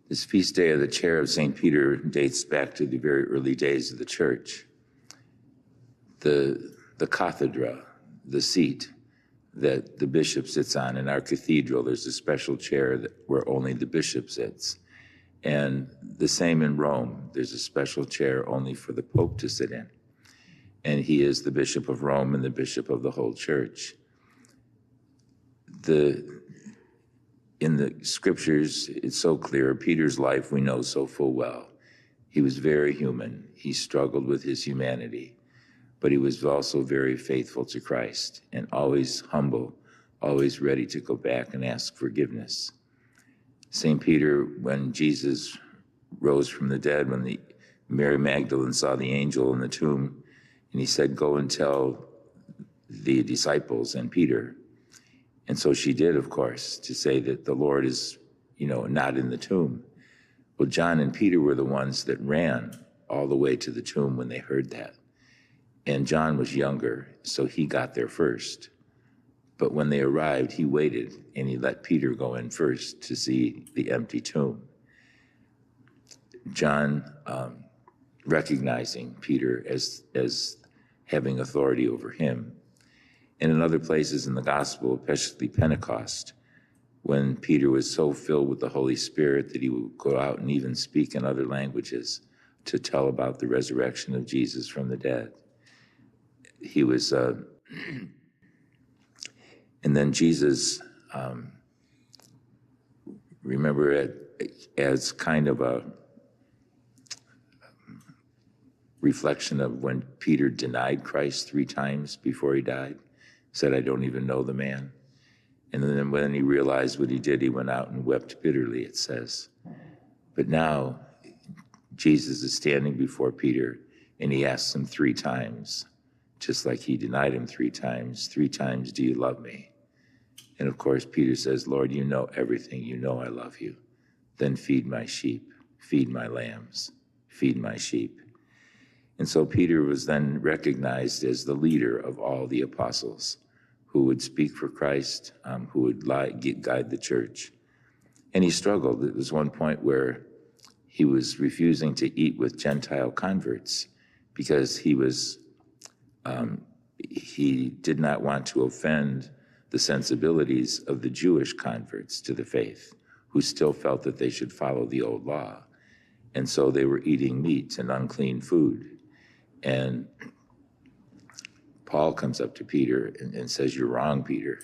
This feast day of the chair of St. Peter dates back to the very early days of the church. The cathedra, the seat that the bishop sits on in our cathedral, there's a special chair where only the bishop sits. And the same in Rome, there's a special chair only for the Pope to sit in. And he is the Bishop of Rome and the Bishop of the whole church. In the scriptures, it's so clear. Peter's life we know so full well. He was very human. He struggled with his humanity, but he was also very faithful to Christ and always humble, always ready to go back and ask forgiveness. St. Peter, when Jesus rose from the dead, when Mary Magdalene saw the angel in the tomb, and he said, "Go and tell the disciples and Peter." And so she did, of course, to say that the Lord is, not in the tomb. Well, John and Peter were the ones that ran all the way to the tomb when they heard that. And John was younger, so he got there first. But when they arrived, he waited and he let Peter go in first to see the empty tomb. John, recognizing Peter as having authority over him. And in other places in the gospel, especially Pentecost, when Peter was so filled with the Holy Spirit that he would go out and even speak in other languages to tell about the resurrection of Jesus from the dead. He was, and then Jesus, remember it as kind of a reflection of when Peter denied Christ 3 times before he died, said, "I don't even know the man." And then when he realized what he did, he went out and wept bitterly, it says. But now Jesus is standing before Peter and he asks him 3 times, just like he denied him 3 times, 3 times, "Do you love me?" And of course, Peter says, "Lord, you know everything. You know I love you. Then feed my sheep, feed my lambs, feed my sheep." And so Peter was then recognized as the leader of all the apostles who would speak for Christ, who would guide the church. And he struggled. There was one point where he was refusing to eat with Gentile converts because he did not want to offend the sensibilities of the Jewish converts to the faith, who still felt that they should follow the old law. And so they were eating meat and unclean food. And Paul comes up to Peter and says, "You're wrong, Peter.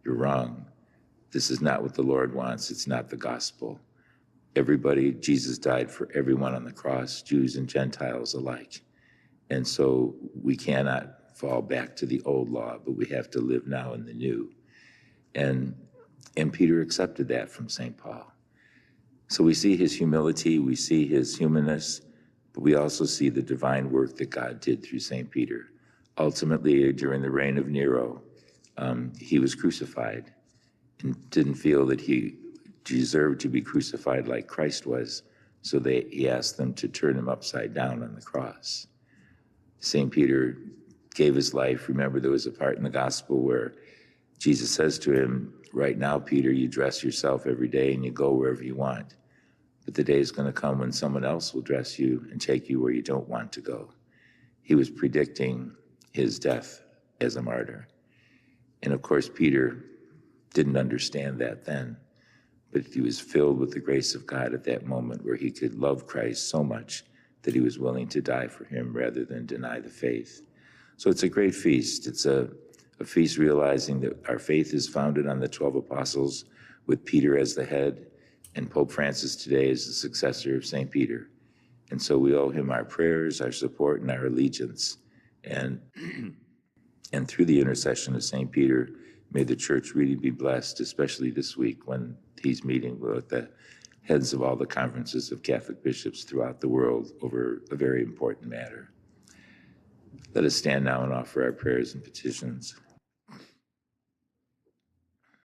You're wrong. This is not what the Lord wants. It's not the gospel. Jesus died for everyone on the cross, Jews and Gentiles alike. And so we cannot fall back to the old law, but we have to live now in the new." And Peter accepted that from St. Paul. So we see his humility, we see his humanness, but we also see the divine work that God did through St. Peter. Ultimately, during the reign of Nero, he was crucified and didn't feel that he deserved to be crucified like Christ was, so he asked them to turn him upside down on the cross. St. Peter gave his life. Remember, there was a part in the gospel where Jesus says to him, "Right now, Peter, you dress yourself every day and you go wherever you want. But the day is going to come when someone else will dress you and take you where you don't want to go." He was predicting his death as a martyr. And of course, Peter didn't understand that then, but he was filled with the grace of God at that moment where he could love Christ so much that he was willing to die for him rather than deny the faith. So it's a great feast. It's a feast realizing that our faith is founded on the 12 apostles with Peter as the head, and Pope Francis today is the successor of St. Peter. And so we owe him our prayers, our support, and our allegiance. And through the intercession of St. Peter, may the church really be blessed, especially this week when he's meeting with the heads of all the conferences of Catholic bishops throughout the world over a very important matter. Let us stand now and offer our prayers and petitions.